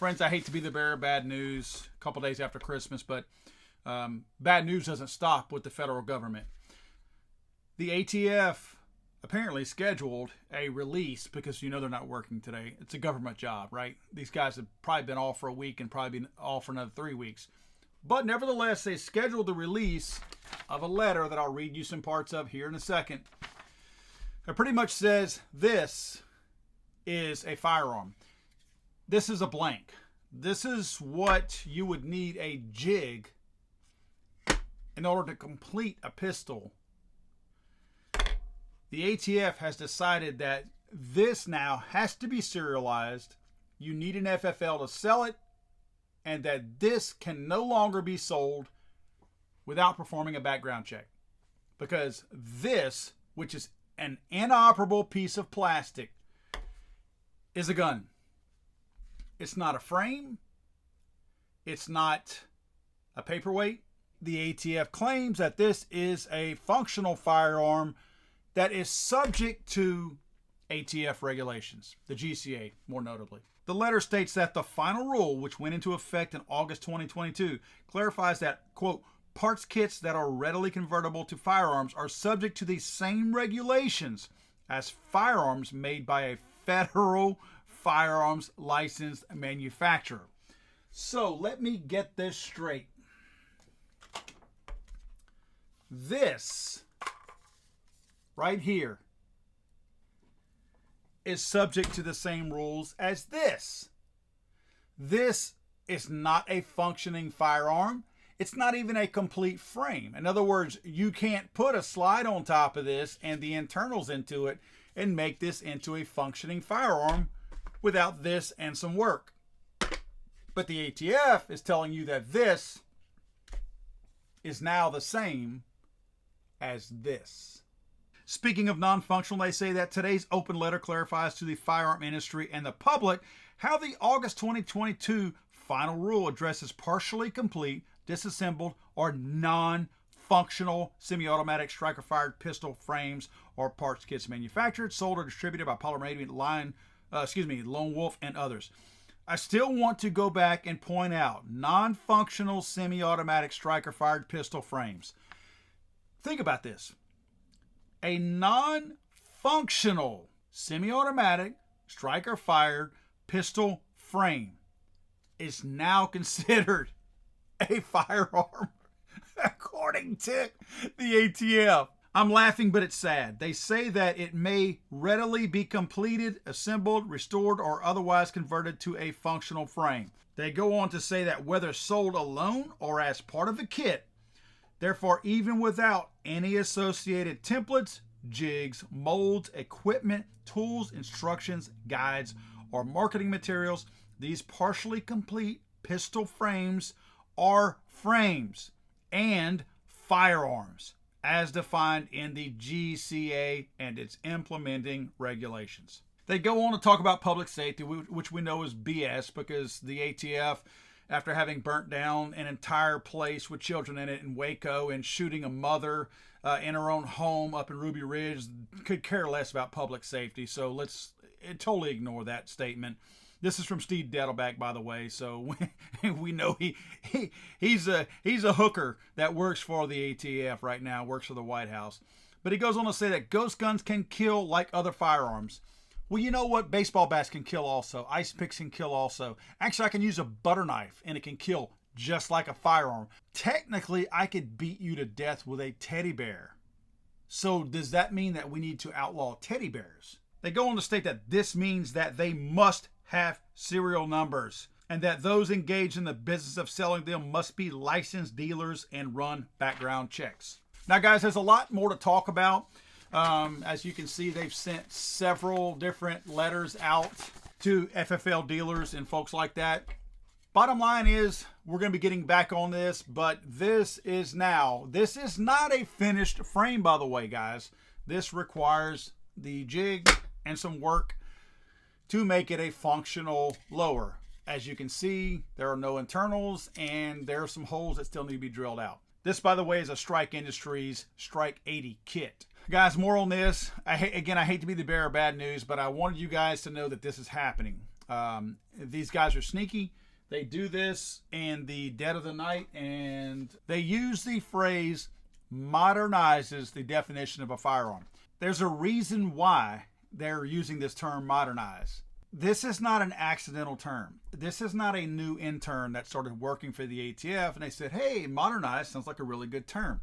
Friends, I hate to be the bearer of bad news a couple days after Christmas, but bad news doesn't stop with the federal government. The ATF apparently scheduled a release because you know they're not working today. It's a government job, right? These guys have probably been off for a week and probably been off for another 3 weeks. But nevertheless, they scheduled the release of a letter that I'll read you some parts of here in a second. It pretty much says this is a firearm. This is a blank. This is what you would need a jig in order to complete a pistol. The ATF has decided that this now has to be serialized. You need an FFL to sell it, and that this can no longer be sold without performing a background check. Because this, which is an inoperable piece of plastic, is a gun. It's not a frame. It's not a paperweight. The ATF claims that this is a functional firearm that is subject to ATF regulations, the GCA more notably. The letter states that the final rule, which went into effect in August 2022, clarifies that, quote, parts kits that are readily convertible to firearms are subject to the same regulations as firearms made by a federal firearms licensed manufacturer. So let me get this straight. This right here is subject to the same rules as this. This is not a functioning firearm. It's not even a complete frame. In other words, you can't put a slide on top of this and the internals into it and make this into a functioning firearm without this and some work. But the ATF is telling you that this is now the same as this. Speaking of non-functional, they say that today's open letter clarifies to the firearm industry and the public how the August 2022 final rule addresses partially complete, disassembled, or non-functional semi-automatic striker-fired pistol frames or parts kits manufactured, sold, or distributed by Lone Wolf and others. I still want to go back and point out non-functional semi-automatic striker-fired pistol frames. Think about this. A non-functional semi-automatic striker-fired pistol frame is now considered a firearm, according to the ATF. I'm laughing, but it's sad. They say that it may readily be completed, assembled, restored, or otherwise converted to a functional frame. They go on to say that whether sold alone or as part of a kit, therefore, even without any associated templates, jigs, molds, equipment, tools, instructions, guides, or marketing materials, these partially complete pistol frames are frames and firearms as defined in the GCA and its implementing regulations. They go on to talk about public safety, which we know is BS because the ATF, after having burnt down an entire place with children in it in Waco and shooting a mother in her own home up in Ruby Ridge, could care less about public safety. So let's totally ignore that statement. This is from Steve Dettelbach, by the way, so we know he's a hooker that works for the ATF right now, works for the White House. But he goes on to say that ghost guns can kill like other firearms. Well, you know what? Baseball bats can kill also. Ice picks can kill also. Actually, I can use a butter knife and it can kill just like a firearm. Technically, I could beat you to death with a teddy bear. So does that mean that we need to outlaw teddy bears? They go on to state that this means that they must have serial numbers and that those engaged in the business of selling them must be licensed dealers and run background checks. Now, guys, there's a lot more to talk about. As you can see, they've sent several different letters out to FFL dealers and folks like that. Bottom line is, we're going to be getting back on this, but this is not a finished frame, by the way, guys. This requires the jig and some work to make it a functional lower. As you can see, there are no internals and there are some holes that still need to be drilled out. This, by the way, is a Strike Industries Strike 80 kit. Guys, more on this. I hate to be the bearer of bad news, but I wanted you guys to know that this is happening. These guys are sneaky. They do this in the dead of the night, and they use the phrase modernizes the definition of a firearm. There's a reason why they're using this term modernize. This is not an accidental term. This is not a new intern that started working for the ATF and they said, hey, modernize sounds like a really good term.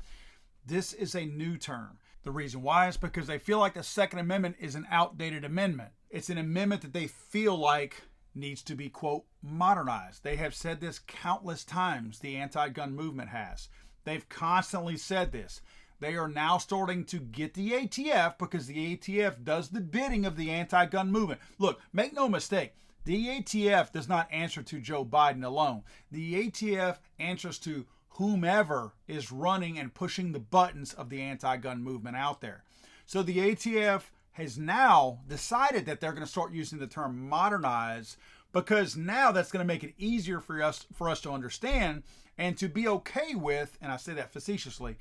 This is a new term. The reason why is because they feel like the Second Amendment is an outdated amendment. It's an amendment that they feel like needs to be, quote, modernized. They have said this countless times, the anti-gun movement has. They've constantly said this. They are now starting to get the ATF because the ATF does the bidding of the anti-gun movement. Look, make no mistake, the ATF does not answer to Joe Biden alone. The ATF answers to whomever is running and pushing the buttons of the anti-gun movement out there. So the ATF has now decided that they're going to start using the term modernize because now that's going to make it easier for us to understand and to be okay with, and I say that facetiously,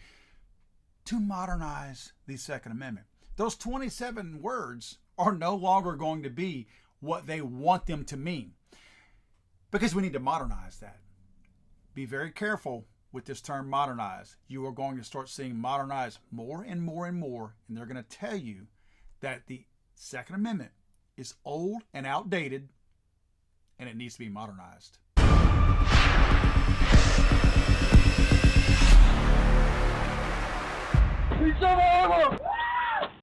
to modernize the Second Amendment. Those 27 words are no longer going to be what they want them to mean because we need to modernize that. Be very careful with this term modernize. You are going to start seeing modernize more and more and more, and they're going to tell you that the Second Amendment is old and outdated and it needs to be modernized. He's over!